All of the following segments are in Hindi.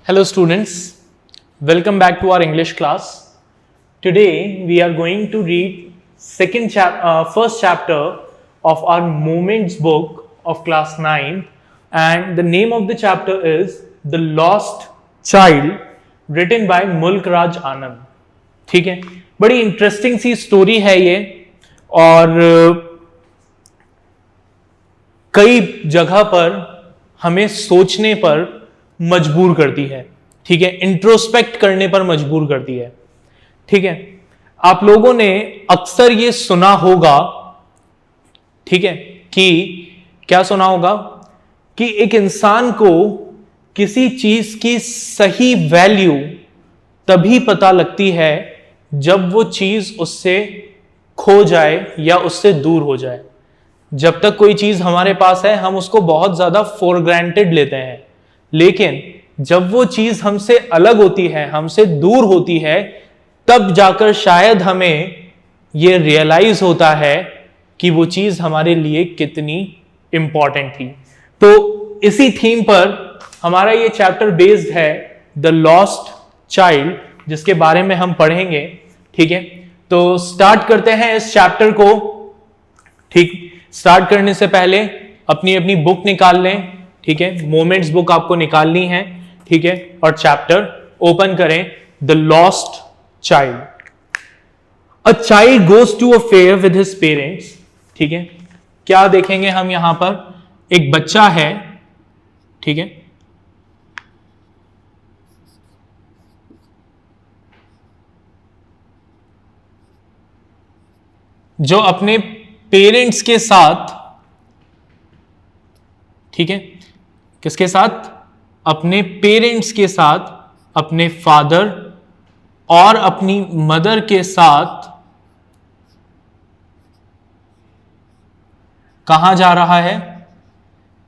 Hello students, welcome back to our English class. Today we are going to read first chapter of our Moments book of class 9, and the name of the chapter is The Lost Child, written by Mulk Raj Anand. ठीक है, बड़ी इंटरेस्टिंग सी स्टोरी है ये और कई जगह पर हमें सोचने पर मजबूर करती है. ठीक है, इंट्रोस्पेक्ट करने पर मजबूर करती है. ठीक है, आप लोगों ने अक्सर ये सुना होगा, ठीक है, कि क्या सुना होगा कि एक इंसान को किसी चीज की सही वैल्यू तभी पता लगती है जब वो चीज उससे खो जाए या उससे दूर हो जाए. जब तक कोई चीज हमारे पास है हम उसको बहुत ज्यादा फॉर ग्रांटेड लेते हैं, लेकिन जब वो चीज हमसे अलग होती है, हमसे दूर होती है, तब जाकर शायद हमें ये रियलाइज होता है कि वो चीज हमारे लिए कितनी इंपॉर्टेंट थी. तो इसी थीम पर हमारा ये चैप्टर बेस्ड है, द लॉस्ट चाइल्ड, जिसके बारे में हम पढ़ेंगे. ठीक है, तो स्टार्ट करते हैं इस चैप्टर को. ठीक, स्टार्ट करने से पहले अपनी अपनी बुक निकाल लें. ठीक है, मोमेंट्स बुक आपको निकालनी है. ठीक है, और चैप्टर ओपन करें, the lost child. A child goes to a fair with his parents. ठीक है, क्या देखेंगे हम यहां पर? एक बच्चा है, ठीक है, जो अपने पेरेंट्स के साथ, ठीक है, किसके साथ? अपने पेरेंट्स के साथ, अपने फादर और अपनी मदर के साथ कहां जा रहा है?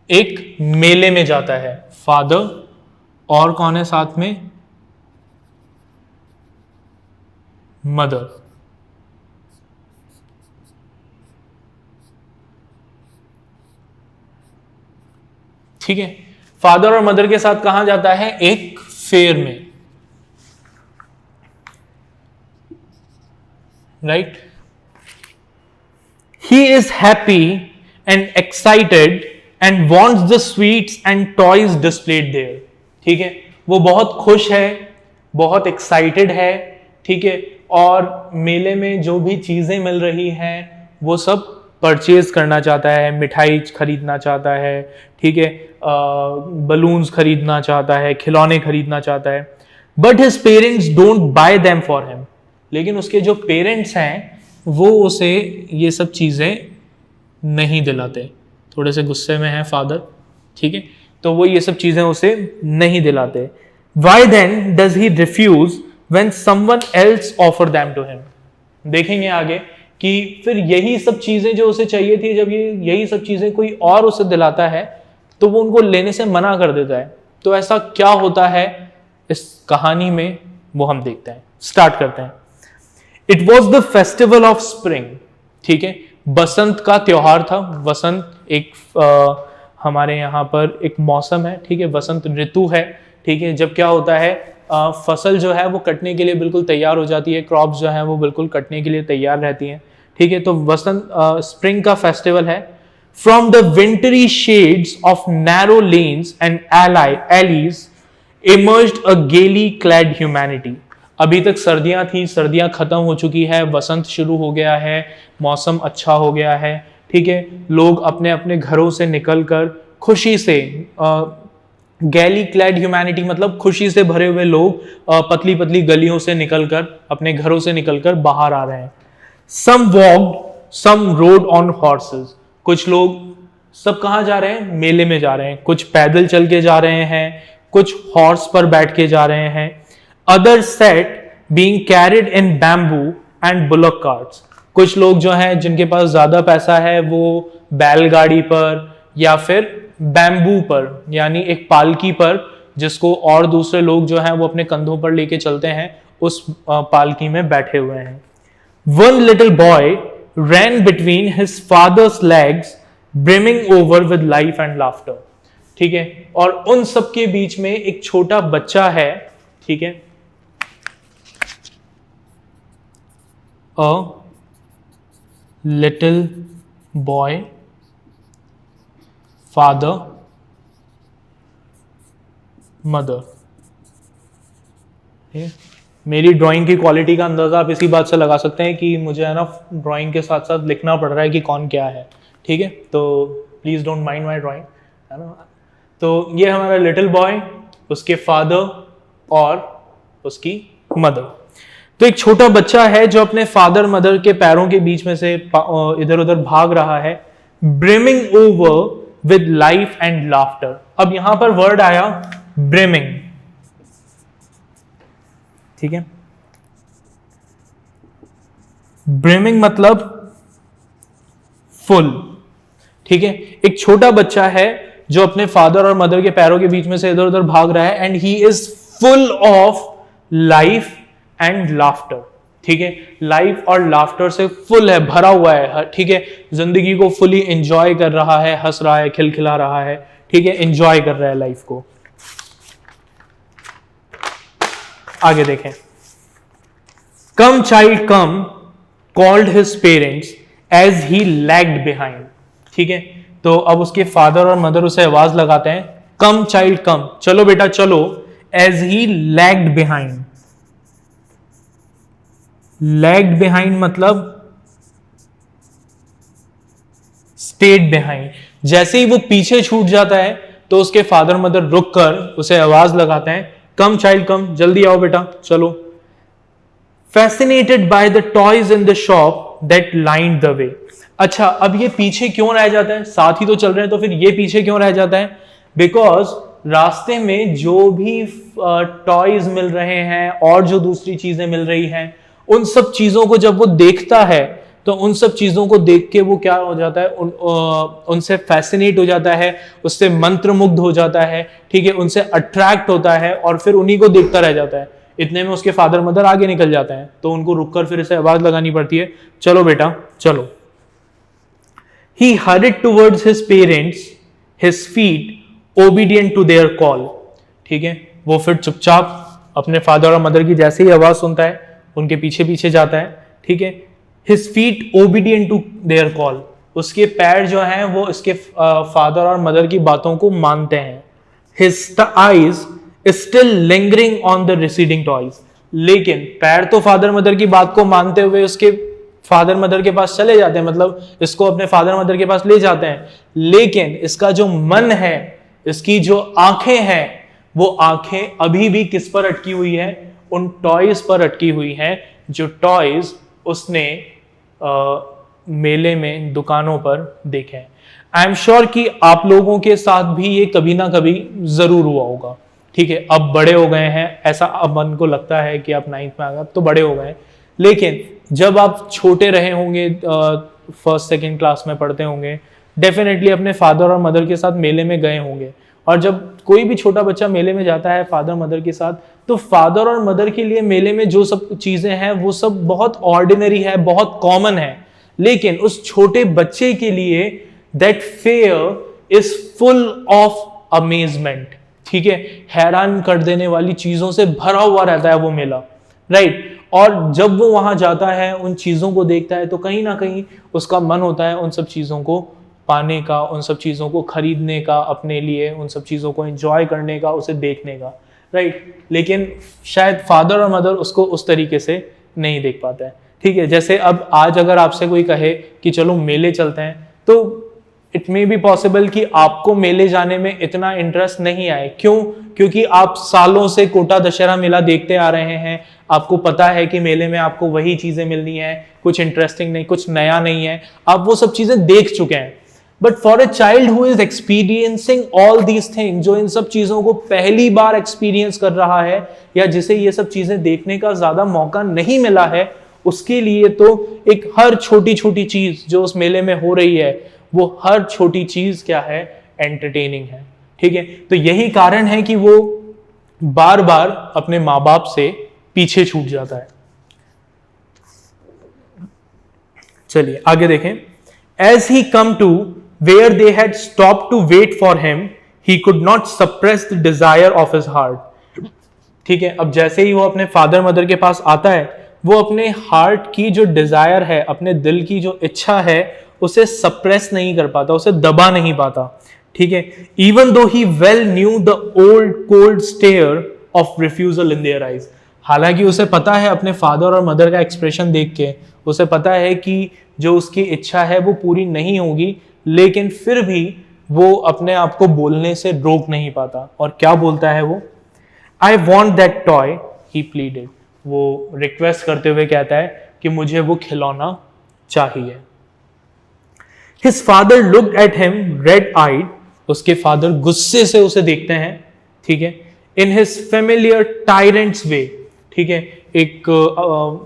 एक मेले में जाता है. फादर और कौन है साथ में? मदर. ठीक है, फादर और मदर के साथ कहां जाता है? एक फेयर में. Right. He is happy and excited and wants the sweets and toys displayed there. ठीक है, वो बहुत खुश है, बहुत एक्साइटेड है. ठीक है, और मेले में जो भी चीजें मिल रही हैं वो सब परचेज करना चाहता है. मिठाई खरीदना चाहता है, ठीक है, बलून्स खरीदना चाहता है, खिलौने खरीदना चाहता है. But his parents don't buy them for him. लेकिन उसके जो पेरेंट्स हैं वो उसे ये सब चीजें नहीं दिलाते. थोड़े से गुस्से में है फादर. ठीक है, तो वो ये सब चीजें उसे नहीं दिलाते. Why then does he refuse when someone else offer them to him. देखेंगे आगे कि फिर यही सब चीजें जो उसे चाहिए थी, जब ये यही सब चीजें कोई और उसे दिलाता है तो वो उनको लेने से मना कर देता है. तो ऐसा क्या होता है इस कहानी में, वो हम देखते हैं. स्टार्ट करते हैं. It was the festival of spring. ठीक है, बसंत का त्योहार था. बसंत एक हमारे यहाँ पर एक मौसम है. ठीक है, बसंत ऋतु है. ठीक है, जब क्या होता है, फसल जो है वो कटने के लिए बिल्कुल तैयार हो जाती है. क्रॉप्स जो है वो बिल्कुल कटने के लिए तैयार रहती हैं. ठीक है, तो बसंत स्प्रिंग का फेस्टिवल है. From the wintry shades of narrow lens and alleys emerged a gaily clad humanity. अभी तक सर्दियां थी, सर्दियां खत्म हो चुकी है, बसंत शुरू हो गया है, मौसम अच्छा हो गया है. ठीक है, लोग अपने अपने घरों से निकलकर खुशी से, गैली क्लैड ह्यूमैनिटी मतलब खुशी से भरे हुए लोग पतली पतली गलियों से निकलकर, अपने घरों से निकलकर बाहर आ रहे हैं. Some walked, some rode on horses. कुछ लोग, सब कहां जा रहे हैं? मेले में जा रहे हैं. कुछ पैदल चल के जा रहे हैं, कुछ हॉर्स पर बैठ के जा रहे हैं. Other set being carried in bamboo and bullock carts. कुछ लोग जो हैं जिनके पास ज्यादा पैसा है वो बैलगाड़ी पर या फिर बैम्बू पर, यानी एक पालकी पर, जिसको और दूसरे लोग जो हैं वो अपने कंधों पर लेके चलते हैं, उस पालकी में बैठे हुए हैं. One little boy ran between his father's legs, brimming over with life and laughter. ठीक है, और उन सब के बीच में एक छोटा बच्चा है, ठीक है, a little boy, father, mother. मेरी ड्राइंग की क्वालिटी का अंदाजा आप इसी बात से लगा सकते हैं कि मुझे है ना ड्राइंग के साथ साथ लिखना पड़ रहा है कि कौन क्या है, ठीक है, तो please don't mind my drawing, है ना। तो ये हमारा लिटिल बॉय, उसके फादर और उसकी मदर। तो एक छोटा बच्चा है जो अपने फादर मदर के पैरों के बीच में से इधर उधर भाग रहा है, brimming over with life and laughter. अब यहां पर वर्ड आया ब्रिमिंग, ठीक है, ब्रिमिंग मतलब फुल, ठीक है। एक छोटा बच्चा है जो अपने फादर और मदर के पैरों के बीच में से इधर उधर भाग रहा है, and he is full of life and laughter, ठीक है, लाइफ और लाफ्टर से फुल है, भरा हुआ है, ठीक है, जिंदगी को फुली एंजॉय कर रहा है, हंस रहा है, खिलखिला रहा है, ठीक है, एंजॉय कर रहा है लाइफ को। आगे देखें, come child come called his parents as he lagged behind, ठीक है। तो अब उसके फादर और मदर उसे आवाज लगाते हैं, कम चाइल्ड कम, चलो बेटा चलो, as he lagged behind. Lagged behind मतलब स्टेड बिहाइंड, जैसे ही वो पीछे छूट जाता है तो उसके फादर मदर रुककर उसे आवाज लगाते हैं, कम चाइल्ड कम, जल्दी आओ बेटा चलो। Fascinated by the toys in the shop that lined the way. अच्छा, अब ये पीछे क्यों रह जाता है, साथ ही तो चल रहे हैं, तो फिर ये पीछे क्यों रह जाता है? बिकॉज रास्ते में जो भी टॉयज मिल रहे हैं और जो दूसरी चीजें मिल रही हैं, उन सब चीजों को जब वो देखता है तो उन सब चीजों को देख के वो क्या हो जाता है, उनसे फैसिनेट हो जाता है, उससे मंत्रमुग्ध हो जाता है, ठीक है, उनसे अट्रैक्ट होता है और फिर उन्हीं को देखता रह जाता है। इतने में उसके फादर मदर आगे निकल जाते हैं, तो उनको रुककर फिर इसे आवाज लगानी पड़ती है, चलो बेटा चलो। He hurried towards his parents, his feet obedient to their call, ठीक है, वो फिर चुपचाप अपने फादर और मदर की जैसे ही आवाज सुनता है उनके पीछे पीछे जाता है, ठीक है। His feet obedient to their call, उसके पैर जो हैं वो इसके फादर और मदर की बातों को मानते हैं। His eyes still lingering on the receding toys, लेकिन पैर तो फादर मदर की बात को मानते हुए उसके फादर मदर के पास चले जाते हैं, मतलब इसको अपने फादर मदर के पास ले जाते हैं, लेकिन इसका जो मन है, इसकी जो आंखें हैं, वो आंखें अभी भी किस पर अटकी हुई है? उन टॉयज पर अटकी हुई हैं, जो टॉयज उसने मेले में दुकानों पर देखे हैं। आई एम श्योर कि आप लोगों के साथ भी ये कभी ना कभी जरूर हुआ होगा, ठीक है। अब बड़े हो गए हैं, ऐसा अब मन को लगता है कि आप 9th में आ गए, तो बड़े हो गए, लेकिन जब आप छोटे रहे होंगे, फर्स्ट सेकंड क्लास में पढ़ते होंगे, डेफिनेटली अपने फादर और मदर के साथ मेले में गए होंगे। और जब कोई भी छोटा बच्चा मेले में जाता है फादर मदर के साथ, तो फादर और मदर के लिए मेले में जो सब चीजें हैं वो सब बहुत ऑर्डिनरी है, बहुत कॉमन है, लेकिन उस छोटे बच्चे के लिए that fair is full of amazement, ठीक है, हैरान कर देने वाली चीजों से भरा हुआ रहता है वो मेला, राइट। और जब वो वहां जाता है, उन चीजों को देखता है, तो कहीं ना कहीं उसका मन होता है उन सब चीजों को पाने का, उन सब चीजों को खरीदने का अपने लिए, उन सब चीजों को एंजॉय करने का, उसे देखने का, राइट। लेकिन शायद फादर और मदर उसको उस तरीके से नहीं देख पाता है, ठीक है। जैसे अब आज अगर आपसे कोई कहे कि चलो मेले चलते हैं, तो इट मे बी पॉसिबल कि आपको मेले जाने में इतना इंटरेस्ट नहीं आए। क्यों? क्योंकि आप सालों से कोटा दशहरा मेला देखते आ रहे हैं, आपको पता है कि मेले में आपको वही चीजें मिलनी है, कुछ इंटरेस्टिंग नहीं, कुछ नया नहीं है, आप वो सब चीजें देख चुके हैं। But for a child who is experiencing all these things, जो इन सब चीजों को पहली बार एक्सपीरियंस कर रहा है, या जिसे ये सब चीजें देखने का ज्यादा मौका नहीं मिला है, उसके लिए तो एक हर छोटी छोटी चीज जो उस मेले में हो रही है, वो हर छोटी चीज क्या है? एंटरटेनिंग है, ठीक है। तो यही कारण है कि वो बार बार अपने माँ बाप से पीछे छूट जाता है। चलिए आगे देखें। As he come to where they had stop to wait for him, he could not suppress the desire of his heart. ठीक है, अब जैसे ही वो अपने फादर मदर के पास आता है, वो अपने हार्ट की जो डिजायर है, अपने दिल की जो इच्छा है, उसे सप्रेस नहीं कर पाता, उसे दबा नहीं पाता। ठीक है, even though he well knew the old cold stare of refusal in their eyes. हालांकि उसे पता है अपने फादर और मदर का एक्सप्रेशन देख के, उसे पता है कि जो उसकी इच्छा है वो पूरी नहीं होगी, लेकिन फिर भी वो अपने आप को बोलने से रोक नहीं पाता। और क्या बोलता है वो? I want that toy, he pleaded. वो रिक्वेस्ट करते हुए कहता है कि मुझे वो खिलौना चाहिए। His father looked at him red-eyed, उसके फादर गुस्से से उसे देखते हैं। ठीक है, in his familiar tyrant's way, ठीक है, एक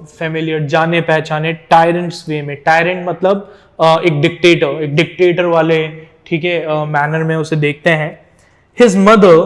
फेमिलियर जाने पहचाने टायरेंट्स वे में। टायरेंट मतलब एक डिक्टेटर वाले, ठीक है, मैनर में उसे देखते हैं। His mother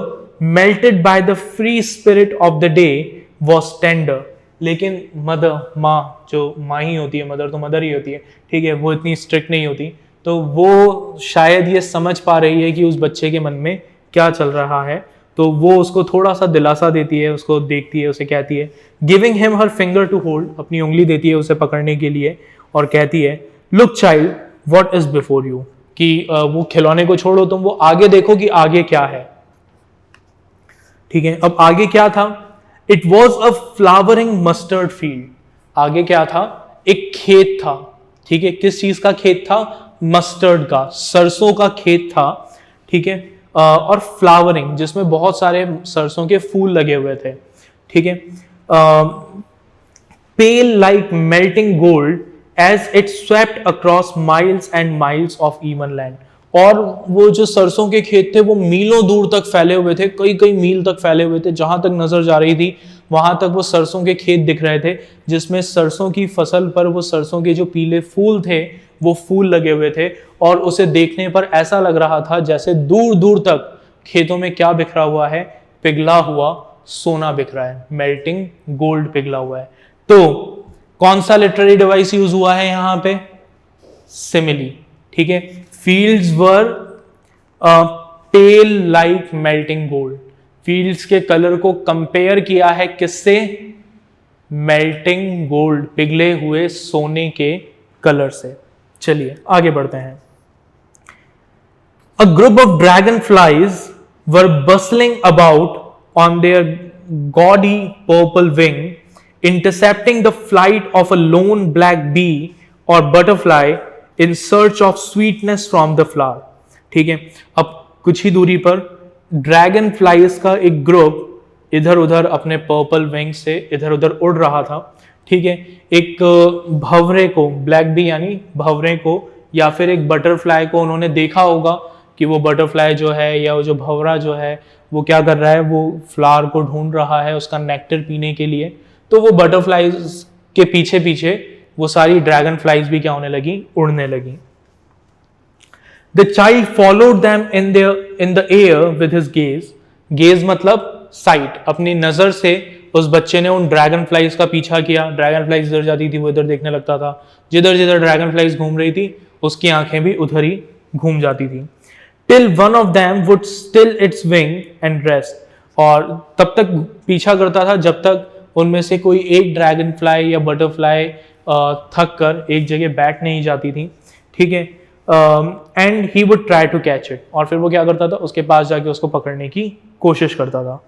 melted by the free spirit of the day was tender, लेकिन मदर, माँ, जो माँ ही होती है, मदर तो मदर ही होती है, ठीक है, वो इतनी स्ट्रिक्ट नहीं होती। तो वो शायद ये समझ पा रही है कि उस बच्चे के मन में क्या चल रहा है, तो वो उसको थोड़ा सा दिलासा देती है, उसको देखती है, उसे कहती है, giving him her finger to hold, अपनी उंगली देती है उसे पकड़ने के लिए, और कहती है, look child what is before you, कि वो खिलौने को छोड़ो, तुम वो आगे देखो कि आगे क्या है। ठीक है, अब आगे क्या था? It was a flowering mustard field. आगे क्या था? एक खेत था। ठीक है, किस चीज का खेत था? मस्टर्ड का, सरसों का खेत था। ठीक है, और फ्लावरिंग, जिसमें बहुत सारे सरसों के फूल लगे हुए थे। ठीक है, pale like melting gold as it swept across miles and miles of even land. और वो जो सरसों के खेत थे वो मीलों दूर तक फैले हुए थे, कई कई मील तक फैले हुए थे। जहां तक नजर जा रही थी वहां तक वो सरसों के खेत दिख रहे थे, जिसमें सरसों की फसल पर वो सरसों के जो पीले फूल थे वो फूल लगे हुए थे। और उसे देखने पर ऐसा लग रहा था जैसे दूर दूर तक खेतों में क्या बिखरा हुआ है? पिघला हुआ सोना बिख रहा है, मेल्टिंग गोल्ड पिघला हुआ है। तो कौन सा लिटरेरी डिवाइस यूज हुआ है यहां पे? सिमिली। ठीक है, फील्ड्स वर पेल लाइक मेल्टिंग गोल्ड। फील्ड्स के कलर को कंपेयर किया है किससे? मेल्टिंग गोल्ड, पिघले हुए सोने के कलर से। चलिए आगे बढ़ते हैं। A group of dragonflies were bustling about on their gaudy purple wing, intercepting the flight of a lone black bee or butterfly in search of sweetness from the flower. ठीक है, अब कुछ ही दूरी पर ड्रैगन फ्लाइज का एक ग्रुप इधर उधर अपने पर्पल विंग से इधर उधर उड़ रहा था। ठीक है, एक भंवरे को, ब्लैक बी यानी भंवरे को, या फिर एक बटरफ्लाई को उन्होंने देखा होगा कि वो बटरफ्लाई जो है या वो जो भंवरा जो है वो क्या कर रहा है? वो फ्लावर को ढूंढ रहा है उसका नेक्टर पीने के लिए। तो वो बटरफ्लाइज के पीछे पीछे वो सारी ड्रैगन फ्लाइज भी क्या होने लगी? उड़ने लगी। The child followed them in the air with his gaze. Gaze मतलब sight, अपनी नजर से उस बच्चे ने उन ड्रैगन फ्लाइज का पीछा किया। ड्रैगन फ्लाइज इधर जाती थी वो इधर देखने लगता था, जिधर जिधर ड्रैगन फ्लाइज घूम रही थी उसकी आंखें भी उधर ही घूम जाती थी। Till one of them would still its wing and rest. और तब तक पीछा करता था जब तक उनमें से कोई एक ड्रैगन फ्लाई या बटरफ्लाई थक कर एक जगह बैठ नहीं जाती थी। ठीक है, and he would try to catch it, और फिर वो क्या करता था? उसके पास जाके उसको पकड़ने की कोशिश करता था।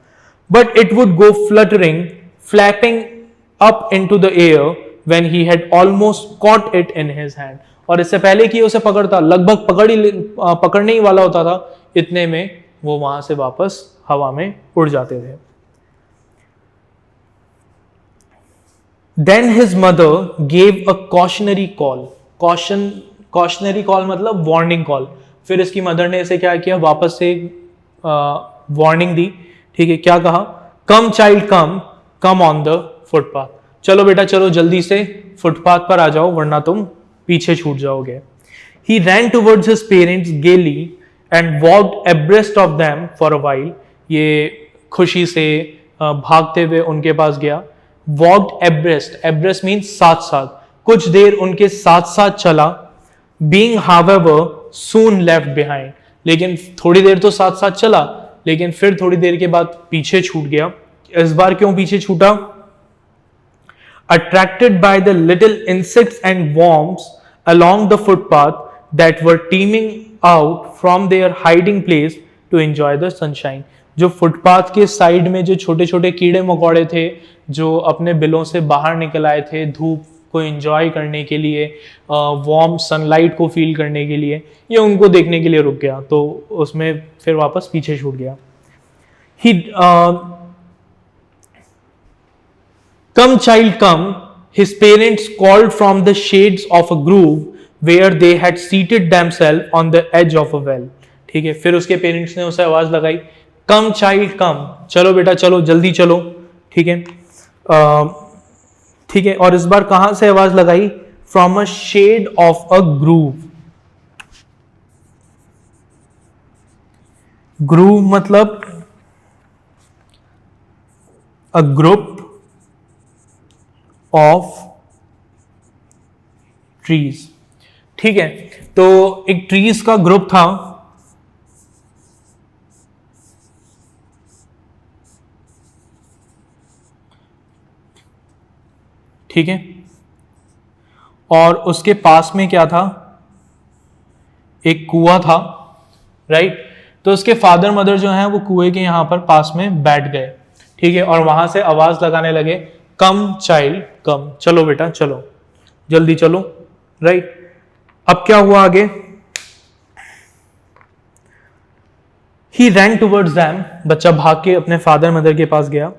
But it would go fluttering, flapping up into the air when he had almost caught it in his hand. और इससे पहले कि उसे पकड़ता, लगभग पकड़ने ही वाला होता था, इतने में वो वहां से वापस हवा में उड़ जाते थे। Then his mother gave a cautionary call. Cautionary call मतलब वार्निंग कॉल। फिर इसकी मदर ने इसे क्या किया? वापस से वार्निंग दी। ठीक है, क्या कहा? Come child come on the footpath. चलो बेटा चलो, जल्दी से फुटपाथ पर आ जाओ वरना तुम पीछे छूट जाओगे। He ran towards his parents gaily and walked abreast of them for a while. ये खुशी से भागते हुए उनके पास गया। Walked abreast means साथ साथ, कुछ देर उनके साथ साथ चला। Being however soon left behind, लेकिन थोड़ी देर तो साथ साथ चला, लेकिन फिर थोड़ी देर के बाद पीछे छूट गया। इस बार क्यों पीछे छूटा? Attracted by the little insects and worms along the footpath that were teeming out from their hiding place to enjoy the sunshine. जो फुटपाथ के साइड में जो छोटे छोटे कीड़े मकोड़े थे, जो अपने बिलों से बाहर निकल आए थे धूप को एंजॉय करने के लिए, वार्म सनलाइट को फील करने के लिए, ये उनको देखने के लिए रुक गया, तो उसमें फिर वापस पीछे छूट गया। Come child come, his parents called from the shades of a grove where they had seated themselves on the edge of a well. ठीक है, फिर उसके पेरेंट्स ने उसे आवाज लगाई, कम चाइल्ड कम, चलो बेटा चलो, जल्दी चलो। ठीक है, ठीक है, और इस बार कहां से आवाज लगाई? From a shade of a grove. Grove मतलब अ ग्रुप ऑफ ट्रीज। ठीक है, तो एक ट्रीज का ग्रुप था, ठीक है, और उसके पास में क्या था? एक कुआं था, राइट। तो उसके फादर मदर जो हैं वो कुएं के यहां पर पास में बैठ गए, ठीक है, और वहां से आवाज लगाने लगे, कम चाइल्ड कम, चलो बेटा चलो, जल्दी चलो, राइट। अब क्या हुआ आगे? ही रैन टूवर्ड्स देम, बच्चा भाग के अपने फादर मदर के पास गया।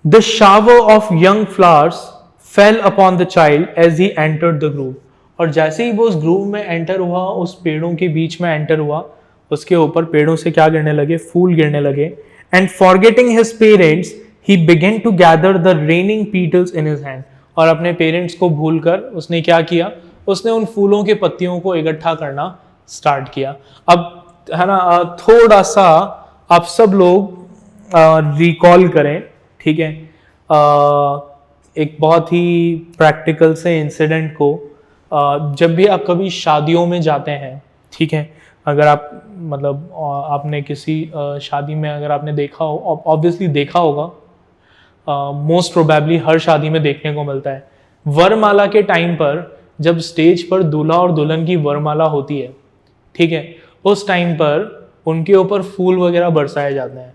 The shower of young flowers fell upon the child as he entered the grove, और जैसे ही वो उस ग्रूव में एंटर हुआ, उस पेड़ों के बीच में एंटर हुआ, उसके ऊपर पेड़ों से क्या गिरने लगे? फूल गिरने लगे। And forgetting his parents he began to gather the raining petals in his hand, और अपने पेरेंट्स को भूलकर उसने क्या किया? उसने उन फूलों के पत्तियों को इकट्ठा करना स्टार्ट किया। अब है ना, थोड़ा सा आप सब लोग रिकॉल करें, ठीक है, एक बहुत ही प्रैक्टिकल से इंसिडेंट को। जब भी आप कभी शादियों में जाते हैं, ठीक है, अगर आप मतलब आपने किसी शादी में अगर आपने देखा हो, ऑब्वियसली देखा होगा, मोस्ट प्रोबेबली हर शादी में देखने को मिलता है, वरमाला के टाइम पर जब स्टेज पर दूल्हा और दुल्हन की वरमाला होती है, ठीक है, उस टाइम पर उनके ऊपर फूल वगैरह बरसाए जाते हैं,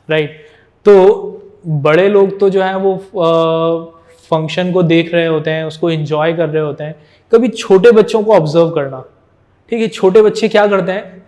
राइट। तो बड़े लोग तो जो है वो फंक्शन को देख रहे होते हैं, उसको एंजॉय कर रहे होते हैं। कभी छोटे बच्चों को ऑब्जर्व करना, ठीक है, छोटे बच्चे क्या करते हैं?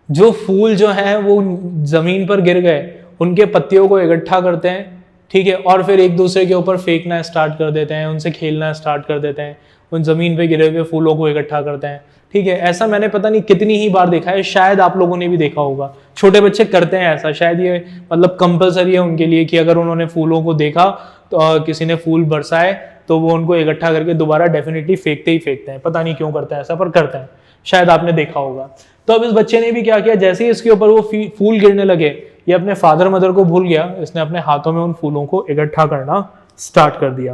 जो फूल जो है वो जमीन पर गिर गए, उनके पत्तियों को इकट्ठा करते हैं, ठीक है, और फिर एक दूसरे के ऊपर फेंकना स्टार्ट कर देते हैं, उनसे खेलना स्टार्ट कर देते हैं, उन जमीन पे गिरे हुए फूलों को इकट्ठा करते हैं, ठीक है। ऐसा मैंने पता नहीं कितनी ही बार देखा है, शायद आप लोगों ने भी देखा होगा, छोटे बच्चे करते हैं ऐसा। शायद ये मतलब कंपलसरी है उनके लिए कि अगर उन्होंने फूलों को देखा तो किसी ने फूल बरसाए तो वो उनको इकट्ठा करके दोबारा डेफिनेटली फेंकते ही फेंकते हैं। पता नहीं क्यों करते हैं ऐसा, पर करते हैं, शायद आपने देखा होगा। तो अब इस बच्चे ने भी क्या किया, जैसे ही इसके ऊपर वो फूल गिरने लगे, ये अपने फादर मदर को भूल गया, इसने अपने हाथों में उन फूलों को इकट्ठा करना स्टार्ट कर दिया।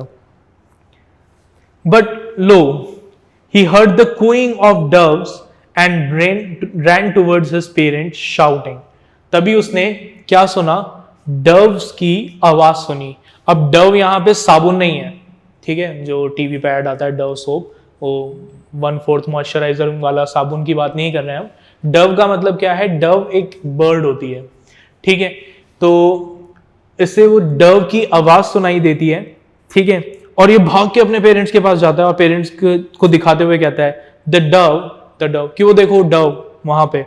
But low, he heard the cooing of doves and ran towards his parents shouting. तभी उसने क्या सुना? डव्स की आवाज सुनी। अब डव यहाँ पे साबुन नहीं है, ठीक है, जो टीवी पे ऐड आता है डव सोप, वो 1/4 मॉइस्चराइजर वाला साबुन की बात नहीं कर रहे हैं हम। डव का मतलब क्या है? डव एक बर्ड होती है, ठीक है, तो इससे वो डव की आवाज सुनाई देती है, ठीक है, और ये भाग के अपने पेरेंट्स के पास जाता है और पेरेंट्स को दिखाते हुए कहता है, द डव, कि वो देखो डव वहां पे।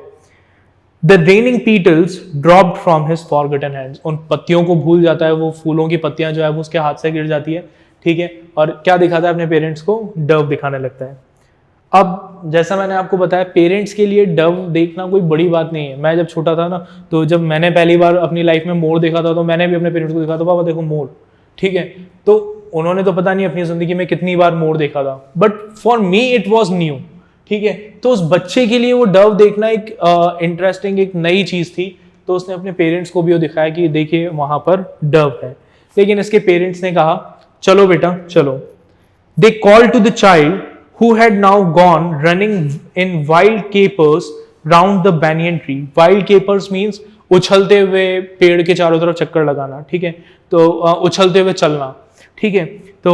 The raining petals dropped from his forgotten hands, उन पत्तियों को भूल जाता है, वो फूलों की पत्तियां जो है वो उसके हाथ से गिर जाती है, ठीक है, और क्या दिखाता है अपने पेरेंट्स को? डव दिखाने लगता है। अब जैसा मैंने आपको बताया, पेरेंट्स के लिए डव देखना कोई बड़ी बात नहीं है। मैं जब छोटा था ना, तो जब मैंने पहली बार अपनी लाइफ में मोर देखा था, तो मैंने भी अपने पेरेंट्स को दिखा था, पापा देखो मोर, ठीक है, तो उन्होंने तो पता नहीं अपनी जिंदगी में कितनी बार मोर देखा था, but for me it was new, ठीक है। तो उस बच्चे के लिए वो डव देखना एक इंटरेस्टिंग, एक नई चीज थी, तो उसने अपने पेरेंट्स को भी वो दिखाया कि देखिए वहां पर डव है। लेकिन इसके पेरेंट्स ने कहा, चलो बेटा चलो। They called to the child who had now gone running in wild capers round the banyan tree. Wild capers means उछलते हुए पेड़ के चारों तरफ चक्कर लगाना, ठीक है, तो उछलते हुए चलना, ठीक है। तो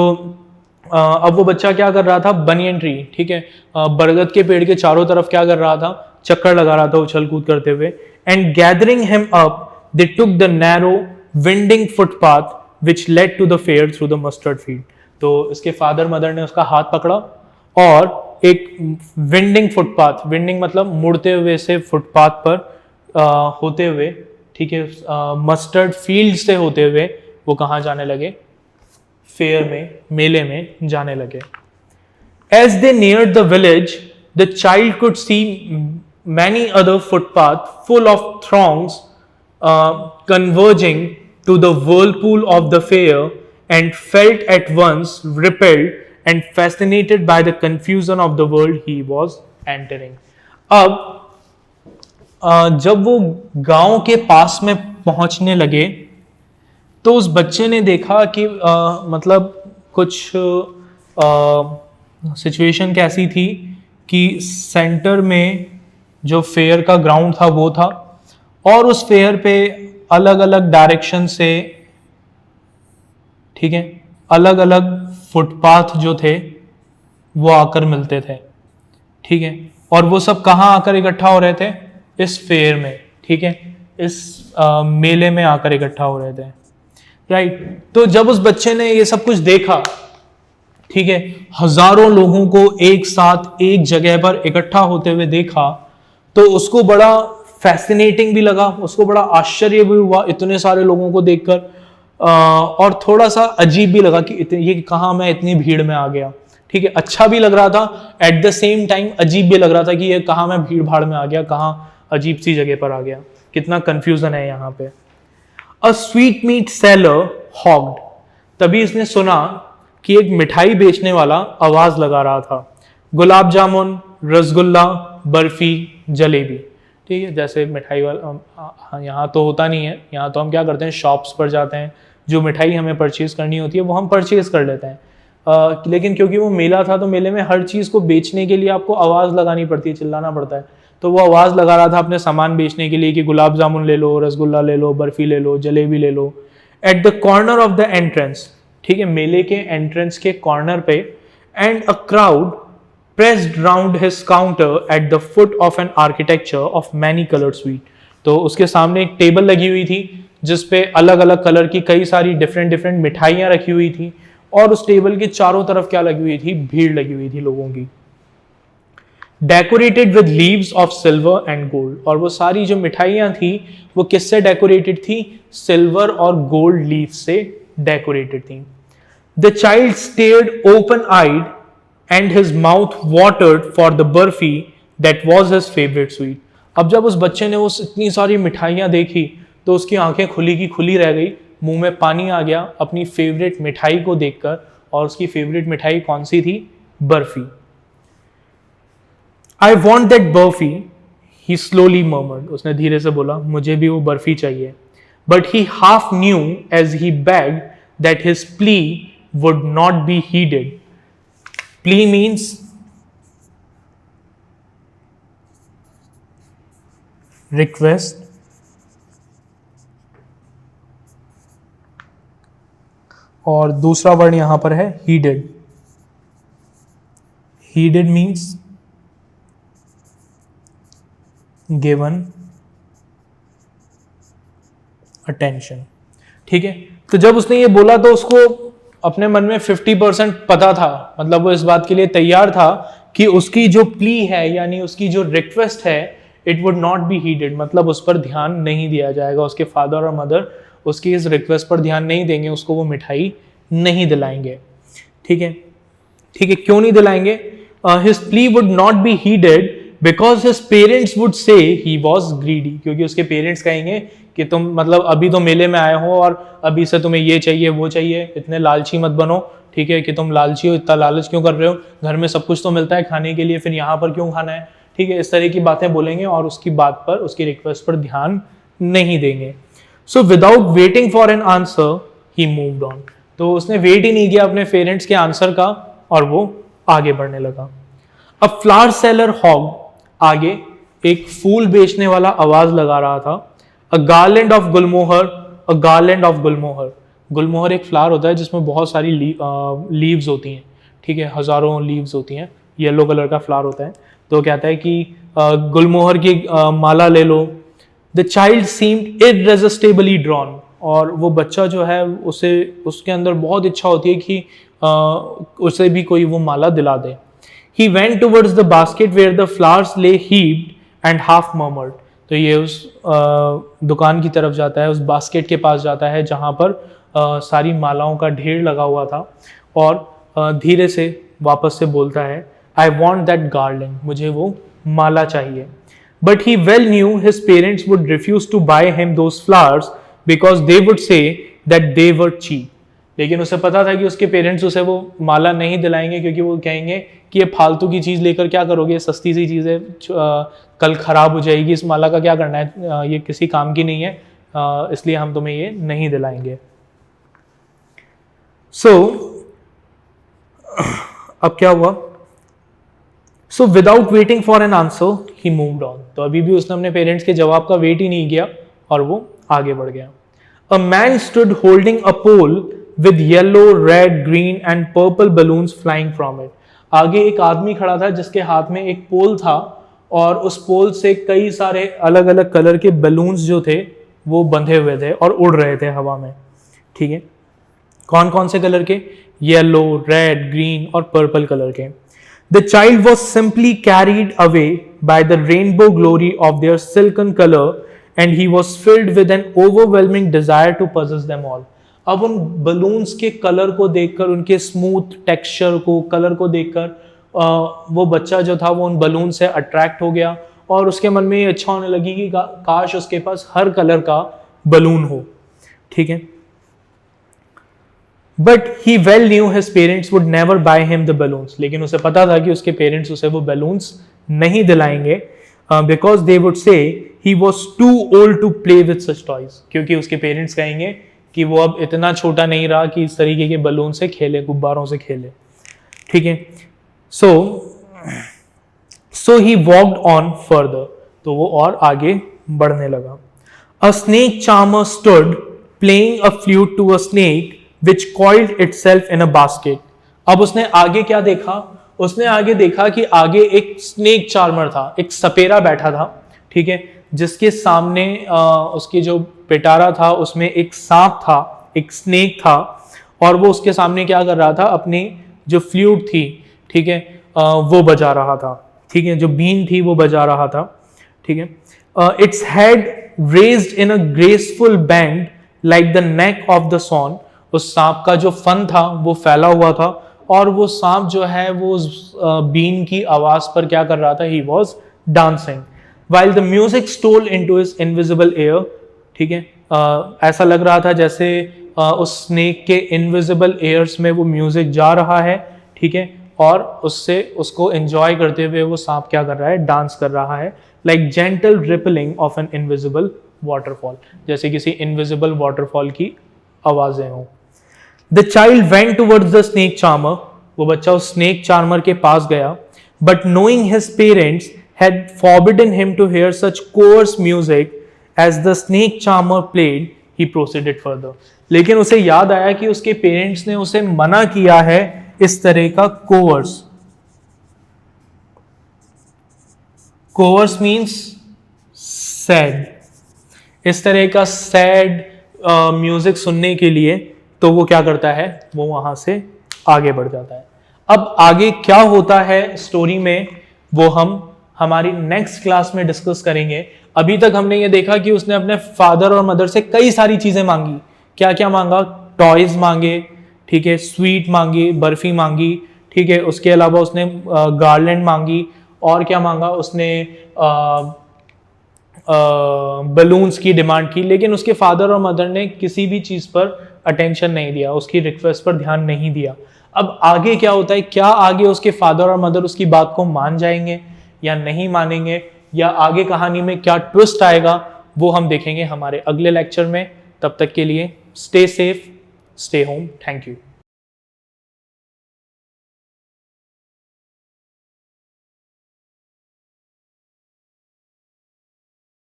अब वो बच्चा क्या कर रहा था, बनियन ट्री, ठीक है, बरगद के पेड़ के चारों तरफ क्या कर रहा था, चक्कर लगा रहा था उछल कूद करते हुए। And gathering him up they took the narrow winding footpath which led to the fair through the mustard field. तो इसके फादर मदर ने उसका हाथ पकड़ा और एक विंडिंग फुटपाथ, विंडिंग मतलब मुड़ते हुए से फुटपाथ पर होते हुए, ठीक है, मस्टर्ड फील्ड से होते हुए वो कहाँ जाने लगे, फेयर में, मेले में जाने लगे। As they neared the village, the child could see many other footpaths full of throngs converging to the whirlpool of the fair, and felt at once repelled and fascinated by the confusion of the world he was entering. अब जब वो गांव के पास में पहुंचने लगे तो उस बच्चे ने देखा कि मतलब कुछ सिचुएशन कैसी थी कि सेंटर में जो फेयर का ग्राउंड था वो था, और उस फेयर पे अलग अलग डायरेक्शन से, ठीक है, अलग अलग फुटपाथ जो थे वो आकर मिलते थे, ठीक है, और वो सब कहाँ आकर इकट्ठा हो रहे थे, इस फेयर में, ठीक है, इस मेले में आकर इकट्ठा हो रहे थे, राइट। तो जब उस बच्चे ने ये सब कुछ देखा, ठीक है, हजारों लोगों को एक साथ एक जगह पर इकट्ठा होते हुए देखा, तो उसको बड़ा फैसिनेटिंग भी लगा, उसको बड़ा आश्चर्य भी हुआ इतने सारे लोगों को देखकर, और थोड़ा सा अजीब भी लगा कि ये कहाँ मैं इतनी भीड़ में आ गया, ठीक है। अच्छा भी लग रहा था, एट द सेम टाइम अजीब भी लग रहा था कि ये कहाँ मैं भीड़ भाड़ में आ गया, कहाँ अजीब सी जगह पर आ गया, कितना कंफ्यूजन है यहाँ पे। A sweetmeat seller hogged. तभी इसने सुना कि एक मिठाई बेचने वाला आवाज लगा रहा था, गुलाब जामुन, रसगुल्ला, बर्फी, जलेबी, ठीक है। जैसे मिठाई वाला यहाँ तो होता नहीं है, यहाँ तो हम क्या करते हैं, शॉप्स पर जाते हैं, जो मिठाई हमें परचेज करनी होती है वो हम परचेज कर लेते हैं, लेकिन क्योंकि वो मेला था तो मेले में हर चीज़ को बेचने के लिए आपको आवाज़ लगानी पड़ती है, चिल्लाना पड़ता है। तो वो आवाज़ लगा रहा था अपने सामान बेचने के लिए कि गुलाब जामुन ले लो, रसगुल्ला ले लो, बर्फी ले लो, जलेबी ले लो। At the corner of the entrance, ठीक है, मेले के एंट्रेंस के कॉर्नर पे, and a crowd pressed round his counter at the foot of an architecture of many coloured sweet. तो उसके सामने एक टेबल लगी हुई थी जिसपे अलग अलग कलर की कई सारी डिफरेंट डिफरेंट मिठाइयाँ रखी हुई थी, और उस टेबल के चारों तरफ क्या लगी हुई थी, भीड़ लगी हुई थी लोगों की। Decorated with leaves of silver and gold, और वो सारी जो मिठाइयाँ थी वो किससे डेकोरेटेड थी, सिल्वर और गोल्ड लीव से डेकोरेटेड थी। The child stared open eyed and his mouth watered for the barfi that was his favourite sweet. अब जब उस बच्चे ने उस इतनी सारी मिठाइयाँ देखी तो उसकी आंखें खुली की खुली रह गई, मुंह में पानी आ गया अपनी फेवरेट मिठाई को देखकर, और उसकी फेवरेट मिठाई कौन सी थी, barfi. I want that barfi, he slowly murmured, उसने धीरे से बोला, मुझे भी वो बर्फी चाहिए। But he half knew as he begged that his plea would not be heeded. Plea means request, और दूसरा वर्ड यहां पर है heeded. Heeded means given attention, ठीक है। तो जब उसने ये बोला तो उसको अपने मन में 50% पता था, मतलब वो इस बात के लिए तैयार था कि उसकी जो प्ली है यानी उसकी जो रिक्वेस्ट है, इट वुड नॉट बी हीडेड, मतलब उस पर ध्यान नहीं दिया जाएगा, उसके फादर और मदर उसकी इस रिक्वेस्ट पर ध्यान नहीं देंगे, उसको वो मिठाई नहीं दिलाएंगे, ठीक है, ठीक है। क्यों नहीं दिलाएंगे, his plea would not be heeded because his parents would say he was greedy, क्योंकि उसके पेरेंट्स कहेंगे कि तुम मतलब अभी तो मेले में आए हो और अभी से तुम्हें ये चाहिए वो चाहिए, इतने लालची मत बनो, ठीक है, कि तुम लालची हो, इतना लालच क्यों कर रहे हो, घर में सब कुछ तो मिलता है खाने के लिए, फिर यहाँ पर क्यों खाना है, ठीक है, इस तरह की बातें बोलेंगे और उसकी बात पर, उसकी रिक्वेस्ट पर ध्यान नहीं देंगे। So without waiting for an answer he moved on, तो उसने वेट ही नहीं किया अपने पेरेंट्स के आंसर का और वो आगे बढ़ने लगा। अ फ्लावर सेलर हॉग, आगे एक फूल बेचने वाला आवाज लगा रहा था, a garland of gulmohar, a garland of gulmohar. गुलमोहर एक फ्लावर होता है जिसमें बहुत सारी लीव्स होती हैं, ठीक है, हजारों लीव्स होती हैं, येलो कलर का फ्लावर होता है। तो कहता है कि गुलमोहर की माला ले लो। द चाइल्ड सीम्ड इररेसिस्टिबली ड्रॉन, और वो बच्चा जो है उसे, उसके अंदर बहुत इच्छा होती है कि उसे भी कोई वो माला दिला दे। He went towards the basket where the flowers lay heaped and half murmured. तो ये उस दुकान की तरफ जाता है, उस बास्केट के पास जाता है जहाँ पर सारी मालाओं का ढेर लगा हुआ था, और धीरे से वापस से बोलता है, I want that garland, मुझे वो माला चाहिए। But he well knew his parents would refuse to buy him those flowers because they would say that they were cheap. लेकिन उसे पता था कि उसके पेरेंट्स उसे वो माला नहीं दिलाएंगे, क्योंकि वो कहेंगे कि ये फालतू की चीज़ लेकर क्या करोगे, सस्ती सी चीज़ है, कल खराब हो जाएगी, इस माला का क्या करना है, ये किसी काम की नहीं है, इसलिए हम तुम्हें ये नहीं दिलाएंगे। सो अब क्या हुआ? So without waiting for an answer he moved on. तो अभी भी उसने अपने पेरेंट्स के जवाब का वेट ही नहीं किया और वो आगे बढ़ गया। A man stood holding a pole with yellow, red, green and purple balloons flying from it. आगे एक आदमी खड़ा था जिसके हाथ में एक पोल था, और उस पोल से कई सारे अलग अलग कलर के बलून्स जो थे वो बंधे हुए थे और उड़ रहे थे हवा में, ठीक है। कौन कौन से कलर के? येलो, रेड, ग्रीन और पर्पल कलर के। The child was simply carried away by the rainbow glory of their silken color and he was filled with an overwhelming desire to possess them all. अब उन बलून्स के कलर को देखकर, उनके स्मूथ टेक्सचर को, कलर को देखकर वो बच्चा जो था वो उन बलून से अट्रैक्ट हो गया, और उसके मन में ये इच्छा होने लगी कि काश उसके पास हर कलर का बलून हो, ठीक है। But he well new his parents would never by him the balloons. लेकिन उसे पता था कि उसके पेरेंट्स उसे वो बलून्स नहीं दिलाएंगे, because they would say he was too old to play with such toys. क्योंकि उसके पेरेंट्स कहेंगे कि वो अब इतना छोटा नहीं रहा कि इस तरीके के बलून से खेले, गुब्बारों से खेले, ठीक है। So he walked on farther, तो वो और आगे बढ़ने लगा। A snake charmer stood playing a flute to a snake which coiled itself in a basket. अब उसने आगे क्या देखा? उसने आगे देखा कि आगे एक स्नेक चार्मर था, एक सपेरा बैठा था, ठीक है, जिसके सामने उसकी जो पिटारा था उसमें एक सांप था, एक स्नेक था, और वो उसके सामने क्या कर रहा था? अपनी जो फ्लूट थी, ठीक है, वो बजा रहा था, ठीक है, जो बीन थी वो बजा रहा था, ठीक है। Its head raised in a graceful bend like the neck of the swan. उस सांप का जो फन था वो फैला हुआ था, और वो सांप जो है वो बीन की आवाज पर क्या कर रहा था? He was dancing while the music stole into his invisible ear, ठीक है। ऐसा लग रहा था जैसे उस स्नेक के इनविजिबल एयर्स में वो म्यूजिक जा रहा है, ठीक है, और उससे उसको एंजॉय करते हुए वो सांप क्या कर रहा है? डांस कर रहा है, like gentle rippling of an invisible waterfall, जैसे किसी इनविजिबल वाटरफॉल की आवाजें हों। The child went towards the snake charmer, वो बच्चा उस स्नेक चार्मर के पास गया, but knowing his parents had forbidden him to hear such coarse music as the snake charmer played, he proceeded further. लेकिन उसे याद आया कि उसके पेरेंट्स ने उसे मना किया है इस तरह का coarse. Coarse means sad. इस तरह का sad म्यूजिक सुनने के लिए, तो वो क्या करता है? वो वहां से आगे बढ़ जाता है। अब आगे क्या होता है स्टोरी में वो हम हमारी नेक्स्ट क्लास में डिस्कस करेंगे। अभी तक हमने ये देखा कि उसने अपने फादर और मदर से कई सारी चीजें मांगी। क्या क्या मांगा? टॉयज मांगे, ठीक है, स्वीट मांगी, बर्फी मांगी, ठीक है, उसके अलावा उसने गार्लैंड मांगी, और क्या मांगा? उसने बलून्स की डिमांड की। लेकिन उसके फादर और मदर ने किसी भी चीज पर अटेंशन नहीं दिया, उसकी रिक्वेस्ट पर ध्यान नहीं दिया। अब आगे क्या होता है? क्या आगे उसके फादर और मदर उसकी बात को मान जाएंगे या नहीं मानेंगे, या आगे कहानी में क्या ट्विस्ट आएगा, वो हम देखेंगे हमारे अगले लेक्चर में। तब तक के लिए stay safe, stay home. Thank you.